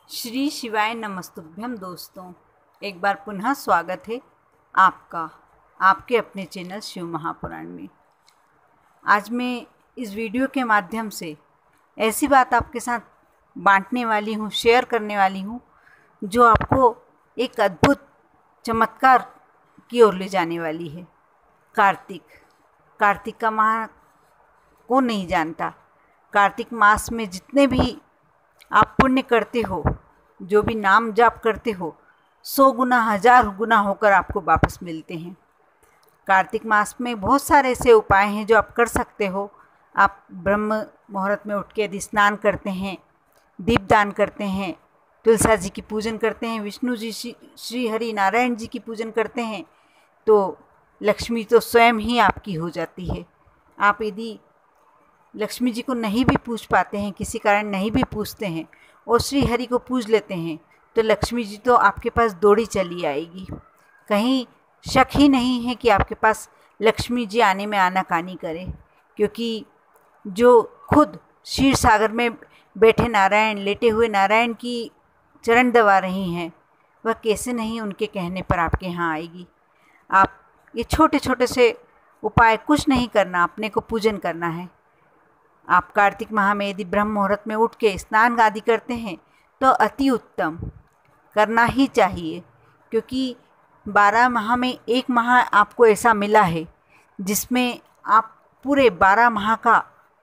श्री शिवाय नमस्तुभ्यम दोस्तों, एक बार पुनः स्वागत है आपका आपके अपने चैनल शिव महापुराण में। आज मैं इस वीडियो के माध्यम से ऐसी बात आपके साथ बांटने वाली हूँ, शेयर करने वाली हूँ, जो आपको एक अद्भुत चमत्कार की ओर ले जाने वाली है। कार्तिक का माह कौन नहीं जानता। कार्तिक मास में जितने भी आप पुण्य करते हो, जो भी नाम जाप करते हो, 100 गुना 1000 गुना होकर आपको वापस मिलते हैं। कार्तिक मास में बहुत सारे ऐसे उपाय हैं जो आप कर सकते हो। आप ब्रह्म मुहूर्त में उठ के यदि स्नान करते हैं, दीपदान करते हैं, तुलसा जी की पूजन करते हैं, विष्णु जी श्री हरि नारायण जी की पूजन करते हैं, तो लक्ष्मी तो स्वयं ही आपकी हो जाती है। आप यदि लक्ष्मी जी को नहीं भी पूज पाते हैं, किसी कारण नहीं भी पूजते हैं और श्री हरि को पूज लेते हैं, तो लक्ष्मी जी तो आपके पास दौड़ी चली आएगी। कहीं शक ही नहीं है कि आपके पास लक्ष्मी जी आने में आनाकानी करे, क्योंकि जो खुद क्षीर सागर में बैठे नारायण, लेटे हुए नारायण की चरण दबा रही हैं, वह कैसे नहीं उनके कहने पर आपके यहाँ आएगी। आप ये छोटे छोटे से उपाय, कुछ नहीं करना, अपने को पूजन करना है। आप कार्तिक माह में यदि ब्रह्म मुहूर्त में उठ के स्नान आदि करते हैं तो अति उत्तम, करना ही चाहिए, क्योंकि 12 माह में एक माह आपको ऐसा मिला है जिसमें आप पूरे 12 माह का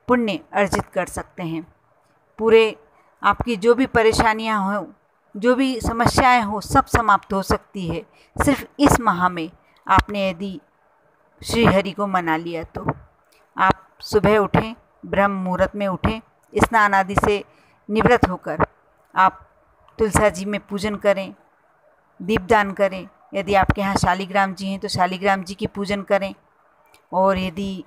पुण्य अर्जित कर सकते हैं। पूरे आपकी जो भी परेशानियां हो, जो भी समस्याएं हो, सब समाप्त हो सकती है सिर्फ इस माह में आपने यदि श्री हरि को मना लिया तो। आप सुबह उठें, ब्रह्म मुहूर्त में उठें, स्नान आदि से निवृत्त होकर आप तुलसा जी में पूजन करें, दीपदान करें। यदि आपके यहाँ शालिग्राम जी हैं तो शालिग्राम जी की पूजन करें, और यदि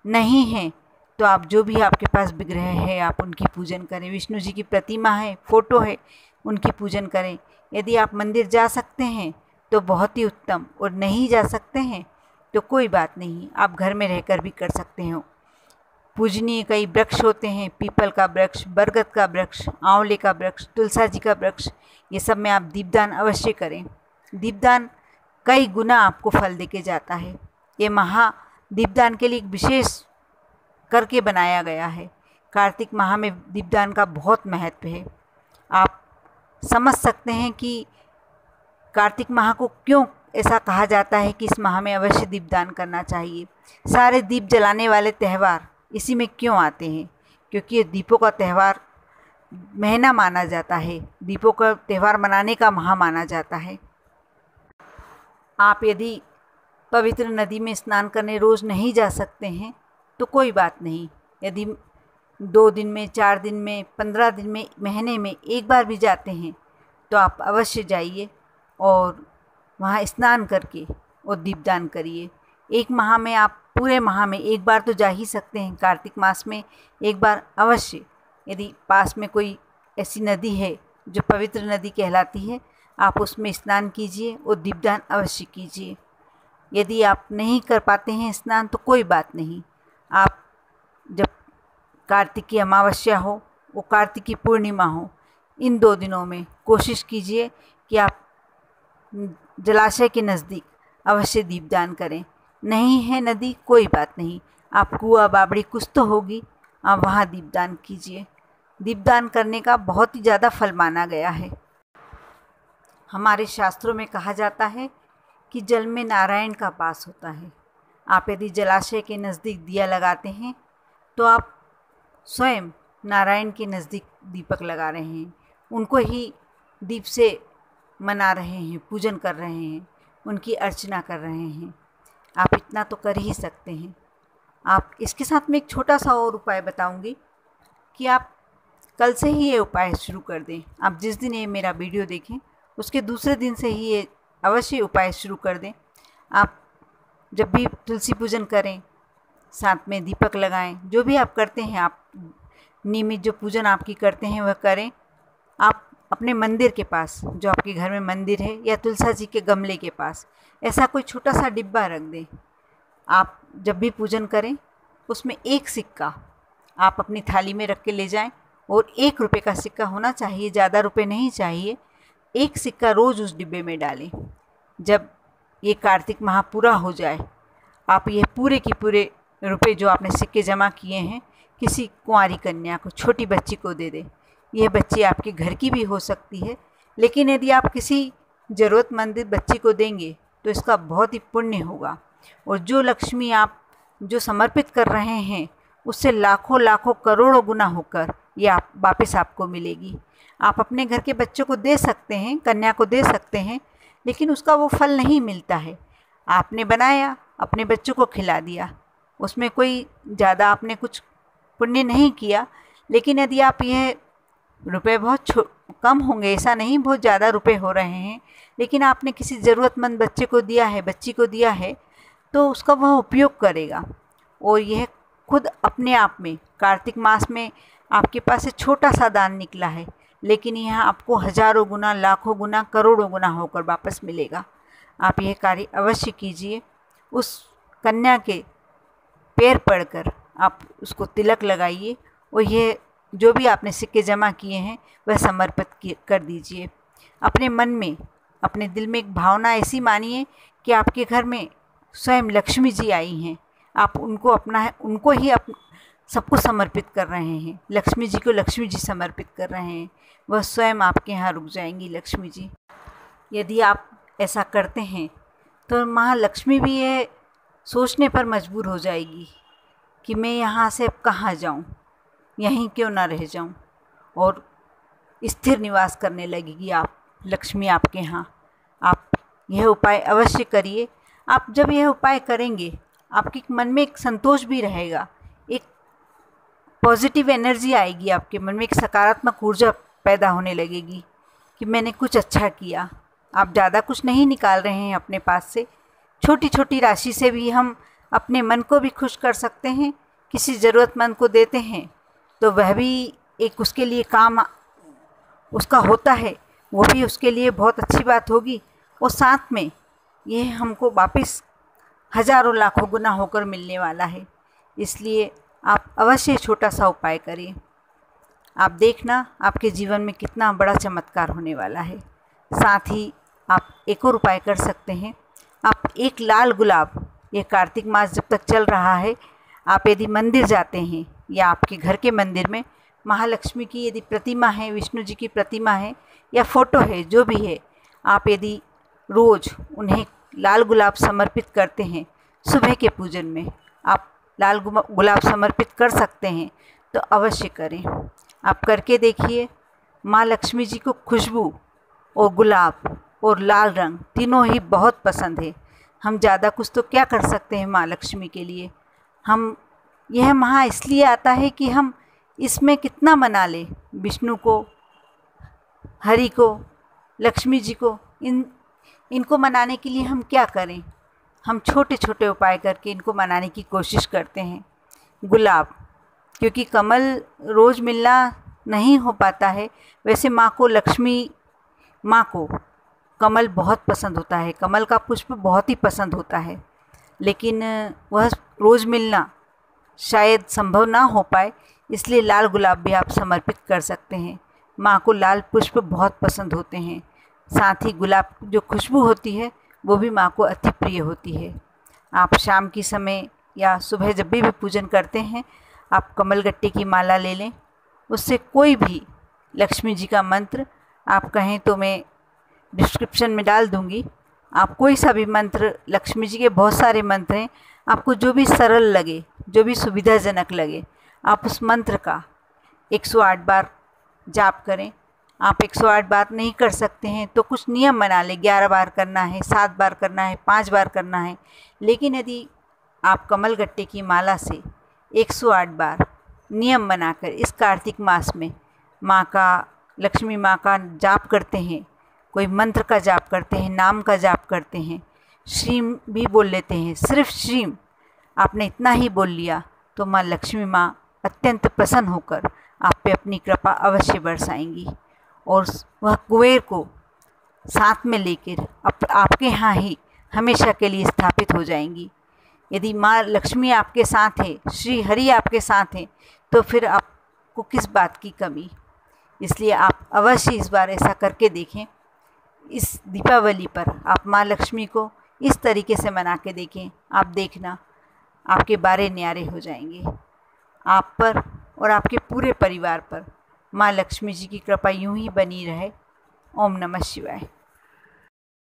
नहीं हैं तो आप जो भी आपके पास विग्रह है आप उनकी पूजन करें। विष्णु जी की प्रतिमा है, फ़ोटो है, उनकी पूजन करें। यदि आप मंदिर जा सकते हैं तो बहुत ही उत्तम, और नहीं जा सकते हैं तो कोई बात नहीं, आप घर में रहकर भी कर सकते हो। पूजनीय कई वृक्ष होते हैं, पीपल का वृक्ष, बरगद का वृक्ष, आंवले का वृक्ष, तुलसा जी का वृक्ष, ये सब में आप दीपदान अवश्य करें। दीपदान कई गुना आपको फल देके जाता है। ये महा दीपदान के लिए एक विशेष करके बनाया गया है। कार्तिक माह में दीपदान का बहुत महत्व है। आप समझ सकते हैं कि कार्तिक माह को क्यों ऐसा कहा जाता है कि इस माह में अवश्य दीपदान करना चाहिए। सारे दीप जलाने वाले त्यौहार इसी में क्यों आते हैं? क्योंकि ये दीपों का त्यौहार महीना माना जाता है, दीपों का त्यौहार मनाने का माह माना जाता है। आप यदि पवित्र नदी में स्नान करने रोज़ नहीं जा सकते हैं तो कोई बात नहीं। यदि 2 दिन में, 4 दिन में, 15 दिन में, महीने में एक बार भी जाते हैं तो आप अवश्य जाइए और वहाँ स्नान करके और दीपदान करिए। एक माह में आप, पूरे माह में एक बार तो जा ही सकते हैं। कार्तिक मास में एक बार अवश्य, यदि पास में कोई ऐसी नदी है जो पवित्र नदी कहलाती है, आप उसमें स्नान कीजिए और दीपदान अवश्य कीजिए। यदि आप नहीं कर पाते हैं स्नान तो कोई बात नहीं, आप जब कार्तिक की अमावस्या हो, वो कार्तिक की पूर्णिमा हो, इन 2 दिनों में कोशिश कीजिए कि आप जलाशय के नज़दीक अवश्य दीपदान करें। नहीं है नदी, कोई बात नहीं, आप कुआं बावड़ी कुछ तो होगी, आप वहाँ दीपदान कीजिए। दीपदान करने का बहुत ही ज़्यादा फल माना गया है। हमारे शास्त्रों में कहा जाता है कि जल में नारायण का वास होता है। आप यदि जलाशय के नज़दीक दिया लगाते हैं तो आप स्वयं नारायण के नज़दीक दीपक लगा रहे हैं, उनको ही दीप से मना रहे हैं, पूजन कर रहे हैं, उनकी अर्चना कर रहे हैं। आप इतना तो कर ही सकते हैं। आप इसके साथ में एक छोटा सा और उपाय बताऊंगी कि आप कल से ही ये उपाय शुरू कर दें। आप जिस दिन ये मेरा वीडियो देखें उसके दूसरे दिन से ही ये अवश्य उपाय शुरू कर दें। आप जब भी तुलसी पूजन करें, साथ में दीपक लगाएं, जो भी आप करते हैं, आप नियमित जो पूजन आपकी करते हैं वह करें। आप अपने मंदिर के पास, जो आपके घर में मंदिर है, या तुलसा जी के गमले के पास ऐसा कोई छोटा सा डिब्बा रख दें। आप जब भी पूजन करें उसमें एक सिक्का आप अपनी थाली में रख के ले जाएं और 1 रुपये का सिक्का होना चाहिए, ज़्यादा रुपए नहीं चाहिए। 1 सिक्का रोज़ उस डिब्बे में डालें। जब ये कार्तिक माह पूरा हो जाए, आप ये पूरे के पूरे रुपए जो आपने सिक्के जमा किए हैं किसी कुंवारी कन्या को, छोटी बच्ची को दे दें। यह बच्ची आपके घर की भी हो सकती है, लेकिन यदि आप किसी ज़रूरतमंद बच्ची को देंगे तो इसका बहुत ही पुण्य होगा। और जो लक्ष्मी आप जो समर्पित कर रहे हैं उससे लाखों लाखों करोड़ों गुना होकर ये आप वापस आपको मिलेगी। आप अपने घर के बच्चों को दे सकते हैं, कन्या को दे सकते हैं, लेकिन उसका वो फल नहीं मिलता है। आपने बनाया, अपने बच्चों को खिला दिया, उसमें कोई ज़्यादा आपने कुछ पुण्य नहीं किया। लेकिन यदि आप यह रुपए बहुत कम होंगे, ऐसा नहीं बहुत ज़्यादा रुपए हो रहे हैं, लेकिन आपने किसी ज़रूरतमंद बच्चे को दिया है, बच्ची को दिया है, तो उसका वह उपयोग करेगा। और यह खुद अपने आप में कार्तिक मास में आपके पास से छोटा सा दान निकला है, लेकिन यह आपको हज़ारों गुना, लाखों गुना, करोड़ों गुना होकर वापस मिलेगा। आप यह कार्य अवश्य कीजिए। उस कन्या के पैर पड़कर आप उसको तिलक लगाइए और यह जो भी आपने सिक्के जमा किए हैं वह समर्पित कर दीजिए। अपने मन में, अपने दिल में एक भावना ऐसी मानिए कि आपके घर में स्वयं लक्ष्मी जी आई हैं। आप उनको अपना है, उनको ही सबको समर्पित कर रहे हैं। लक्ष्मी जी को लक्ष्मी जी समर्पित कर रहे हैं, वह स्वयं आपके यहाँ रुक जाएंगी लक्ष्मी जी। यदि आप ऐसा करते हैं तो महालक्ष्मी भी यह सोचने पर मजबूर हो जाएगी कि मैं यहाँ से अब कहाँ जाऊँ, यहीं क्यों ना रह जाऊँ, और स्थिर निवास करने लगेगी आप लक्ष्मी आपके यहाँ। आप यह उपाय अवश्य करिए। आप जब यह उपाय करेंगे आपके मन में एक संतोष भी रहेगा, एक पॉजिटिव एनर्जी आएगी आपके मन में, एक सकारात्मक ऊर्जा पैदा होने लगेगी कि मैंने कुछ अच्छा किया। आप ज़्यादा कुछ नहीं निकाल रहे हैं अपने पास से, छोटी छोटी राशि से भी हम अपने मन को भी खुश कर सकते हैं। किसी ज़रूरतमंद को देते हैं तो वह भी एक उसके लिए काम उसका होता है, वो भी उसके लिए बहुत अच्छी बात होगी, और साथ में यह हमको वापस हज़ारों लाखों गुना होकर मिलने वाला है। इसलिए आप अवश्य छोटा सा उपाय करें। आप देखना आपके जीवन में कितना बड़ा चमत्कार होने वाला है। साथ ही आप एक और उपाय कर सकते हैं। आप एक लाल गुलाब, ये कार्तिक मास जब तक चल रहा है, आप यदि मंदिर जाते हैं या आपके घर के मंदिर में महालक्ष्मी की यदि प्रतिमा है, विष्णु जी की प्रतिमा है या फ़ोटो है, जो भी है, आप यदि रोज़ उन्हें लाल गुलाब समर्पित करते हैं, सुबह के पूजन में आप लाल गुलाब समर्पित कर सकते हैं तो अवश्य करें। आप करके देखिए। माँ लक्ष्मी जी को खुशबू और गुलाब और लाल रंग तीनों ही बहुत पसंद है। हम ज़्यादा कुछ तो क्या कर सकते हैं माँ लक्ष्मी के लिए। हम यह माह इसलिए आता है कि हम इसमें कितना मना लें विष्णु को, हरि को, लक्ष्मी जी को। इनको मनाने के लिए हम क्या करें, हम छोटे छोटे उपाय करके इनको मनाने की कोशिश करते हैं। गुलाब, क्योंकि कमल रोज़ मिलना नहीं हो पाता है, वैसे माँ को, लक्ष्मी माँ को कमल बहुत पसंद होता है, कमल का पुष्प बहुत ही पसंद होता है, लेकिन वह रोज़ मिलना शायद संभव ना हो पाए, इसलिए लाल गुलाब भी आप समर्पित कर सकते हैं। माँ को लाल पुष्प बहुत पसंद होते हैं। साथ ही गुलाब जो खुशबू होती है वो भी माँ को अति प्रिय होती है। आप शाम की समय या सुबह जब भी पूजन करते हैं, आप कमलगट्टे की माला ले लें, उससे कोई भी लक्ष्मी जी का मंत्र, आप कहें तो मैं डिस्क्रिप्शन में डाल दूँगी, आप कोई सा भी मंत्र, लक्ष्मी जी के बहुत सारे मंत्र हैं, आपको जो भी सरल लगे, जो भी सुविधाजनक लगे, आप उस मंत्र का 108 बार जाप करें। आप 108 बार नहीं कर सकते हैं तो कुछ नियम बना लें, 11 बार करना है, 7 बार करना है, 5 बार करना है। लेकिन यदि आप कमलगट्टे की माला से 108 बार नियम बनाकर इस कार्तिक मास में माँ का, लक्ष्मी माँ का जाप करते हैं, कोई मंत्र का जाप करते हैं, नाम का जाप करते हैं, श्रीम भी बोल लेते हैं, सिर्फ श्रीम आपने इतना ही बोल लिया तो माँ लक्ष्मी माँ अत्यंत प्रसन्न होकर आप पे अपनी कृपा अवश्य बरसाएंगी और वह कुबेर को साथ में लेकर आपके यहाँ ही हमेशा के लिए स्थापित हो जाएंगी। यदि माँ लक्ष्मी आपके साथ है, श्री हरि आपके साथ हैं, तो फिर आप आपको किस बात की कमी। इसलिए आप अवश्य इस बार ऐसा करके देखें। इस दीपावली पर आप माँ लक्ष्मी को इस तरीके से मना के देखें, आप देखना आपके बारे न्यारे हो जाएंगे। आप पर और आपके पूरे परिवार पर माँ लक्ष्मी जी की कृपा यूं ही बनी रहे। ओम नमः शिवाय।